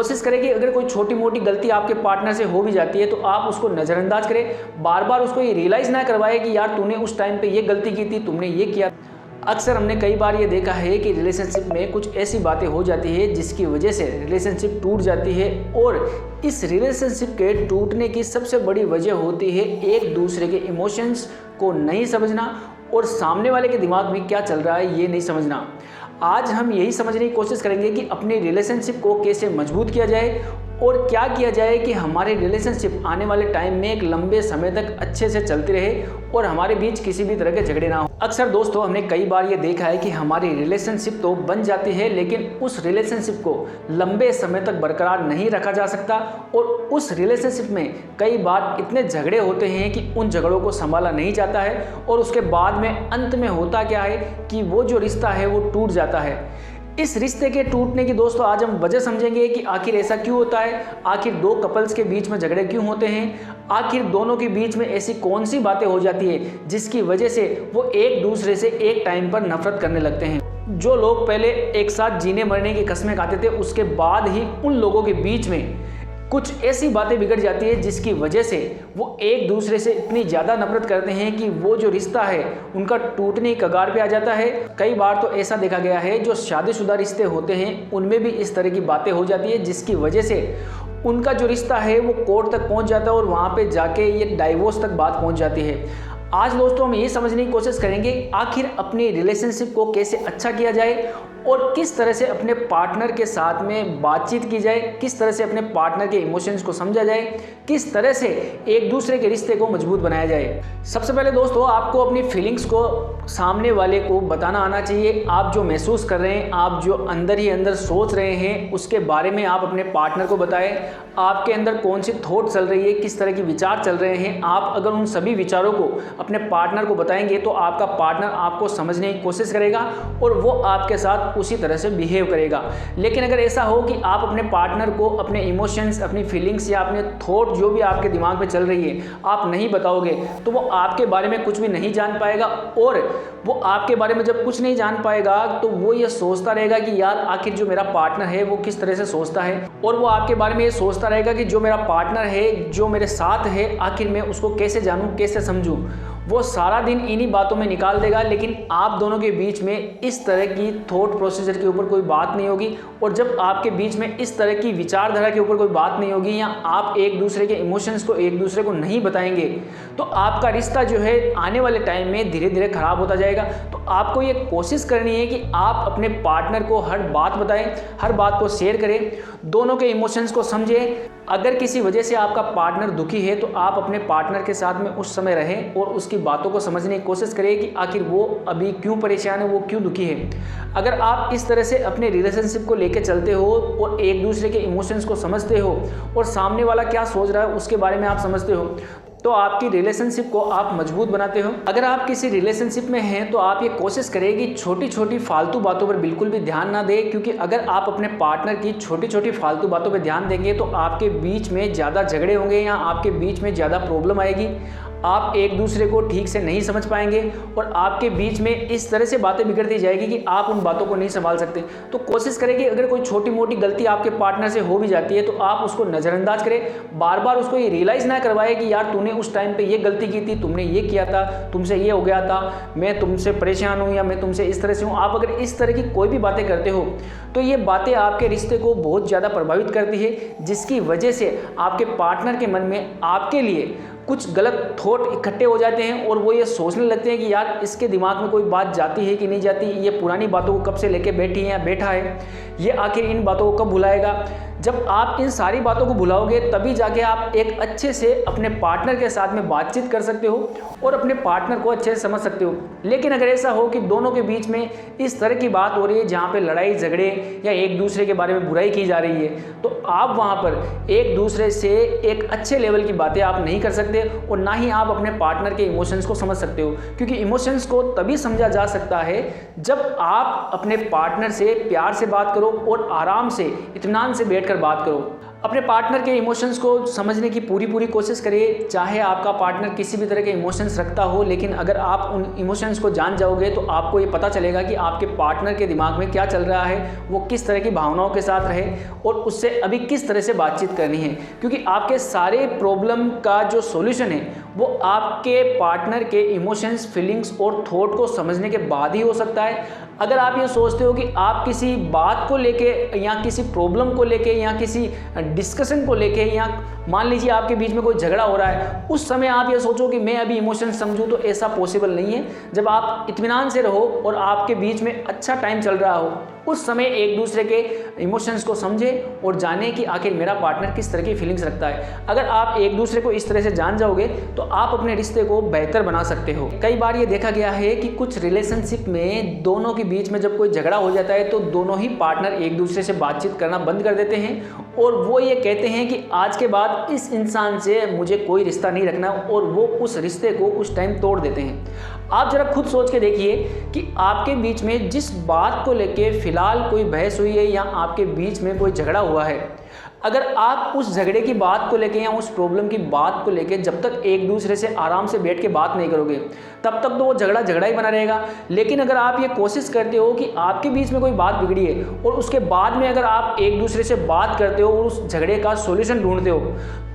कोशिश करें कि अगर कोई छोटी मोटी गलती आपके पार्टनर से हो भी जाती है तो आप उसको नज़रअंदाज करें, बार बार उसको ये रियलाइज़ ना करवाएं कि यार तूने उस टाइम पे ये गलती की थी, तुमने ये किया। अक्सर हमने कई बार ये देखा है कि रिलेशनशिप में कुछ ऐसी बातें हो जाती है जिसकी वजह से रिलेशनशिप टूट जाती है, और इस रिलेशनशिप के टूटने की सबसे बड़ी वजह होती है एक दूसरे के इमोशंस को नहीं समझना और सामने वाले के दिमाग में क्या चल रहा है ये नहीं समझना। आज हम यही समझने की कोशिश करेंगे कि अपनी रिलेशनशिप को कैसे मजबूत किया जाए और क्या किया जाए कि हमारे रिलेशनशिप आने वाले टाइम में एक लंबे समय तक अच्छे से चलती रहे और हमारे बीच किसी भी तरह के झगड़े ना हो। अक्सर दोस्तों हमने कई बार ये देखा है कि हमारी रिलेशनशिप तो बन जाती है लेकिन उस रिलेशनशिप को लंबे समय तक बरकरार नहीं रखा जा सकता, और उस रिलेशनशिप में कई बार इतने झगड़े होते हैं कि उन झगड़ों को संभाला नहीं जाता है और उसके बाद में अंत में होता क्या है कि वो जो रिश्ता है वो टूट जाता है। इस रिश्ते के टूटने की दोस्तों आज हम वजह समझेंगे कि आखिर ऐसा क्यों होता है, आखिर दो कपल्स के बीच में झगड़े क्यों होते हैं, आखिर दोनों के बीच में ऐसी कौन सी बातें हो जाती है जिसकी वजह से वो एक दूसरे से एक टाइम पर नफरत करने लगते हैं। जो लोग पहले एक साथ जीने मरने की कस्में खाते थे उसके बाद ही उन लोगों के बीच में कुछ ऐसी बातें बिगड़ जाती है जिसकी वजह से वो एक दूसरे से इतनी ज़्यादा नफरत करते हैं कि वो जो रिश्ता है उनका टूटने की कगार पे आ जाता है। कई बार तो ऐसा देखा गया है जो शादीशुदा रिश्ते होते हैं उनमें भी इस तरह की बातें हो जाती है जिसकी वजह से उनका जो रिश्ता है वो कोर्ट तक पहुंच जाता है और वहाँ पे जाके ये डाइवोर्स तक बात पहुंच जाती है। आज दोस्तों हम ये समझने की कोशिश करेंगे आखिर अपनी रिलेशनशिप को कैसे अच्छा किया जाए और किस तरह से अपने पार्टनर के साथ में बातचीत की जाए, किस तरह से अपने पार्टनर के इमोशंस को समझा जाए, किस तरह से एक दूसरे के रिश्ते को मजबूत बनाया जाए। सबसे पहले दोस्तों आपको अपनी फीलिंग्स को सामने वाले को बताना आना चाहिए। आप जो महसूस कर रहे हैं, आप जो अंदर ही अंदर सोच रहे हैं उसके बारे में आप अपने पार्टनर को बताएं। आपके अंदर कौन सी थॉट चल रही है, किस तरह के विचार चल रहे हैं, आप अगर उन सभी विचारों को अपने पार्टनर को बताएंगे तो आपका पार्टनर आपको समझने की कोशिश करेगा और वो आपके साथ उसी तरह से बिहेव करेगा। लेकिन अगर ऐसा हो कि आप अपने पार्टनर को अपने इमोशंस, अपनी फीलिंग्स या अपने थॉट जो भी आपके दिमाग में चल रही है आप नहीं बताओगे तो वो आपके बारे में कुछ भी नहीं जान पाएगा, और वो आपके बारे में जब कुछ नहीं जान पाएगा तो वो ये सोचता रहेगा कि यार आखिर जो मेरा पार्टनर है वो किस तरह से सोचता है, और वो आपके बारे में ये सोचता रहेगा कि जो मेरा पार्टनर है, जो मेरे साथ है, आखिर मैं उसको कैसे जानूं, कैसे समझूं। वो सारा दिन इन्हीं बातों में निकाल देगा, लेकिन आप दोनों के बीच में इस तरह की थॉट प्रोसीजर के ऊपर कोई बात नहीं होगी। और जब आपके बीच में इस तरह की विचारधारा के ऊपर कोई बात नहीं होगी या आप एक दूसरे के इमोशंस को एक दूसरे को नहीं बताएंगे तो आपका रिश्ता जो है आने वाले टाइम में धीरे धीरे खराब होता जाएगा। तो आपको ये कोशिश करनी है कि आप अपने पार्टनर को हर बात बताएं, हर बात को शेयर करें, दोनों के इमोशंस को समझें। अगर किसी वजह से आपका पार्टनर दुखी है तो आप अपने पार्टनर के साथ में उस समय रहें और उसकी बातों को समझने की कोशिश करें कि आखिर वो अभी क्यों परेशान है, वो क्यों दुखी है। अगर आप इस तरह से अपने रिलेशनशिप को लेकर चलते हो और एक दूसरे के इमोशंस को समझते हो और सामने वाला क्या सोच रहा है उसके बारे में आप समझते हो तो आपकी रिलेशनशिप को आप मजबूत बनाते हो। अगर आप किसी रिलेशनशिप में हैं तो आप ये कोशिश करें कि छोटी छोटी फालतू बातों पर बिल्कुल भी ध्यान ना दें, क्योंकि अगर आप अपने पार्टनर की छोटी छोटी फालतू बातों पर ध्यान देंगे तो आपके बीच में ज़्यादा झगड़े होंगे या आपके बीच में ज़्यादा प्रॉब्लम आएगी। आप एक दूसरे को ठीक से नहीं समझ पाएंगे और आपके बीच में इस तरह से बातें बिगड़ती जाएगी कि आप उन बातों को नहीं संभाल सकते। तो कोशिश करें कि अगर कोई छोटी मोटी गलती आपके पार्टनर से हो भी जाती है तो आप उसको नज़रअंदाज करें, बार बार उसको ये रियलाइज़ ना करवाएं कि यार तूने उस टाइम पे ये गलती की थी, तुमने ये किया था, तुमसे ये हो गया था, मैं तुमसे परेशान हूँ या मैं तुमसे इस तरह से हूँ। आप अगर इस तरह की कोई भी बातें करते हो तो ये बातें आपके रिश्ते को बहुत ज़्यादा प्रभावित करती है, जिसकी वजह से आपके पार्टनर के मन में आपके लिए कुछ गलत थॉट इकट्ठे हो जाते हैं और वो ये सोचने लगते हैं कि यार इसके दिमाग में कोई बात जाती है कि नहीं जाती, ये पुरानी बातों को कब से लेके बैठी है या बैठा है, ये आखिर इन बातों को कब भुलाएगा। जब आप इन सारी बातों को भुलाओगे तभी जाके आप एक अच्छे से अपने पार्टनर के साथ में बातचीत कर सकते हो और अपने पार्टनर को अच्छे से समझ सकते हो। लेकिन अगर ऐसा हो कि दोनों के बीच में इस तरह की बात हो रही है जहाँ पे लड़ाई झगड़े या एक दूसरे के बारे में बुराई की जा रही है तो आप वहाँ पर एक दूसरे से एक अच्छे लेवल की बातें आप नहीं कर सकते और ना ही आप अपने पार्टनर के इमोशंस को समझ सकते हो, क्योंकि इमोशंस को तभी समझा जा सकता है जब आप अपने पार्टनर से प्यार से बात करो और आराम से इत्मीनान से बैठकर बात करो। अपने पार्टनर के इमोशंस को समझने की पूरी कोशिश करिए। चाहे आपका पार्टनर किसी भी तरह के इमोशंस रखता हो, लेकिन अगर आप उन इमोशंस को जान जाओगे तो आपको ये पता चलेगा कि आपके पार्टनर के दिमाग में क्या चल रहा है, वो किस तरह की भावनाओं के साथ रहे और उससे अभी किस तरह से बातचीत करनी है। क्योंकि आपके सारे प्रॉब्लम का जो सॉल्यूशन है वो आपके पार्टनर के इमोशंस, फीलिंग्स और थॉट को समझने के बाद ही हो सकता है। अगर आप ये सोचते हो कि आप किसी बात को लेके या किसी प्रॉब्लम को लेके या किसी डिस्कशन को लेके, या मान लीजिए आपके बीच में कोई झगड़ा हो रहा है, उस समय आप ये सोचो कि मैं अभी इमोशन समझूं, तो ऐसा पॉसिबल नहीं है। जब आप इत्मीनान से रहो और आपके बीच में अच्छा टाइम चल रहा हो, उस समय एक दूसरे के इमोशंस को समझें और जानें कि आखिर मेरा पार्टनर किस तरह की फीलिंग्स रखता है। अगर आप एक दूसरे को इस तरह से जान जाओगे तो आप अपने रिश्ते को बेहतर बना सकते हो। कई बार ये देखा गया है कि कुछ रिलेशनशिप में दोनों के बीच में जब कोई झगड़ा हो जाता है तो दोनों ही पार्टनर एक दूसरे से बातचीत करना बंद कर देते हैं और वो ये कहते हैं कि आज के बाद इस इंसान से मुझे कोई रिश्ता नहीं रखना, और वो उस रिश्ते को उस टाइम तोड़ देते हैं। आप जरा खुद सोच के देखिए कि आपके बीच में जिस बात को लेके फिलहाल कोई बहस हुई है या आपके बीच में कोई झगड़ा हुआ है, अगर आप उस झगड़े की बात को लेके या उस प्रॉब्लम की बात को लेके जब तक एक दूसरे से आराम से बैठ के बात नहीं करोगे, तब तक तो वो झगड़ा ही बना रहेगा। लेकिन अगर आप ये कोशिश करते हो कि आपके बीच में कोई बात बिगड़ी है और उसके बाद में अगर आप एक दूसरे से बात करते हो और उस झगड़े का सॉल्यूशन ढूंढते हो,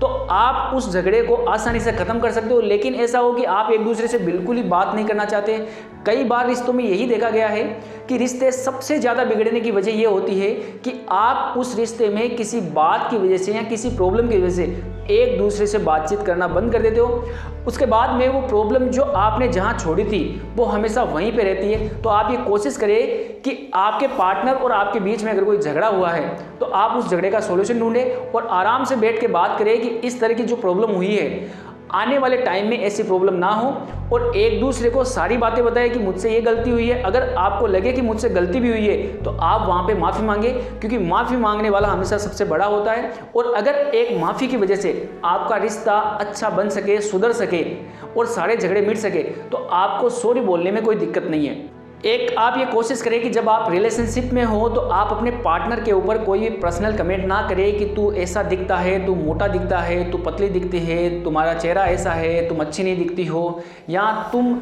तो आप उस झगड़े को आसानी से ख़त्म कर सकते हो। लेकिन ऐसा हो कि आप एक दूसरे से बिल्कुल ही बात नहीं करना चाहते। कई बार रिश्तों में यही देखा गया है कि रिश्ते सबसे ज़्यादा बिगड़ने की वजह यह होती है कि आप उस रिश्ते में किसी बात की वजह से या किसी प्रॉब्लम की वजह से एक दूसरे से बातचीत करना बंद कर देते हो। उसके बाद में वो प्रॉब्लम जो आपने जहाँ छोड़ी थी वो हमेशा वहीं पे रहती है। तो आप ये कोशिश करें कि आपके पार्टनर और आपके बीच में अगर कोई झगड़ा हुआ है तो आप उस झगड़े का सॉल्यूशन ढूंढें और आराम से बैठ के बात करें कि इस तरह की जो प्रॉब्लम हुई है आने वाले टाइम में ऐसी प्रॉब्लम ना हो, और एक दूसरे को सारी बातें बताएं कि मुझसे ये गलती हुई है। अगर आपको लगे कि मुझसे गलती भी हुई है तो आप वहाँ पे माफ़ी मांगे, क्योंकि माफ़ी मांगने वाला हमेशा सबसे बड़ा होता है। और अगर एक माफ़ी की वजह से आपका रिश्ता अच्छा बन सके, सुधर सके और सारे झगड़े मिट सके, तो आपको सॉरी बोलने में कोई दिक्कत नहीं है। एक आप ये कोशिश करें कि जब आप रिलेशनशिप में हो तो आप अपने पार्टनर के ऊपर कोई भी पर्सनल कमेंट ना करें कि तू ऐसा दिखता है, तू मोटा दिखता है, तू पतली दिखती है, तुम्हारा चेहरा ऐसा है, तुम अच्छी नहीं दिखती हो, या तुम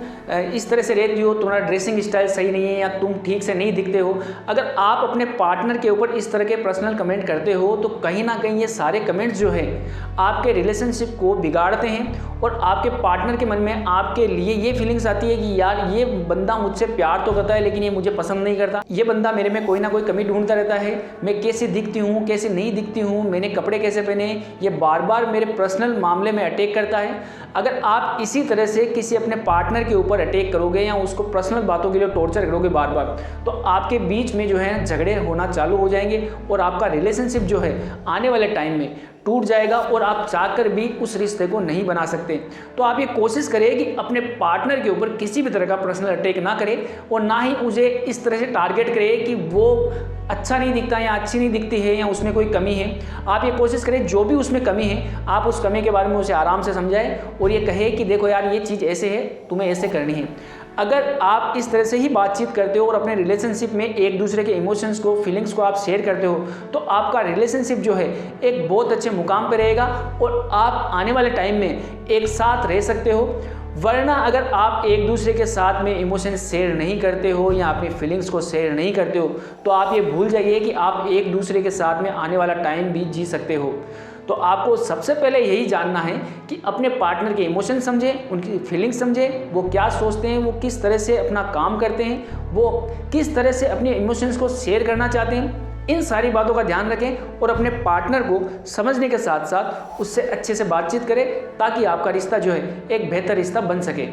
इस तरह से रहती हो, तुम्हारा ड्रेसिंग स्टाइल सही नहीं है, या तुम ठीक से नहीं दिखते हो। अगर आप अपने पार्टनर के ऊपर इस तरह के पर्सनल कमेंट करते हो तो कहीं ना कहीं ये सारे कमेंट्स जो है आपके रिलेशनशिप को बिगाड़ते हैं और आपके पार्टनर के मन में आपके लिए ये फीलिंग्स आती है कि यार ये बंदा मुझसे प्यार तो करता है लेकिन ये मुझे पसंद नहीं करता, ये बंदा मेरे में कोई ना कोई कमी ढूंढता रहता है, मैं कैसे दिखती हूँ कैसे नहीं दिखती हूँ, मैंने कपड़े कैसे पहने, ये बार बार मेरे पर्सनल मामले में अटैक करता है। अगर आप इसी तरह से किसी अपने पार्टनर के ऊपर अटैक करोगे या उसको पर्सनल बातों के लिए टॉर्चर करोगे बार बार, तो आपके बीच में जो है झगड़े होना चालू हो जाएंगे और आपका रिलेशनशिप जो है आने वाले टाइम में टूट जाएगा और आप चाहकर भी उस रिश्ते को नहीं बना सकते। तो आप ये कोशिश करें कि अपने पार्टनर के ऊपर किसी भी तरह का पर्सनल अटैक ना करें और ना ही उसे इस तरह से टारगेट करें कि वो अच्छा नहीं दिखता या अच्छी नहीं दिखती है या उसमें कोई कमी है। आप ये कोशिश करें जो भी उसमें कमी है आप उस कमी के बारे में उसे आराम से समझाएं और ये कहे कि देखो यार ये चीज़ ऐसे है, तुम्हें ऐसे करनी है। अगर आप इस तरह से ही बातचीत करते हो और अपने रिलेशनशिप में एक दूसरे के इमोशंस को, फीलिंग्स को आप शेयर करते हो तो आपका रिलेशनशिप जो है एक बहुत अच्छे मुकाम पर रहेगा और आप आने वाले टाइम में एक साथ रह सकते हो। वरना अगर आप एक दूसरे के साथ में इमोशंस शेयर नहीं करते हो या अपनी फीलिंग्स को शेयर नहीं करते हो तो आप ये भूल जाइए कि आप एक दूसरे के साथ में आने वाला टाइम भी जी सकते हो। तो आपको सबसे पहले यही जानना है कि अपने पार्टनर के इमोशन समझें, उनकी फीलिंग्स समझें, वो क्या सोचते हैं, वो किस तरह से अपना काम करते हैं, वो किस तरह से अपने इमोशंस को शेयर करना चाहते हैं। इन सारी बातों का ध्यान रखें और अपने पार्टनर को समझने के साथ साथ उससे अच्छे से बातचीत करें ताकि आपका रिश्ता जो है एक बेहतर रिश्ता बन सके।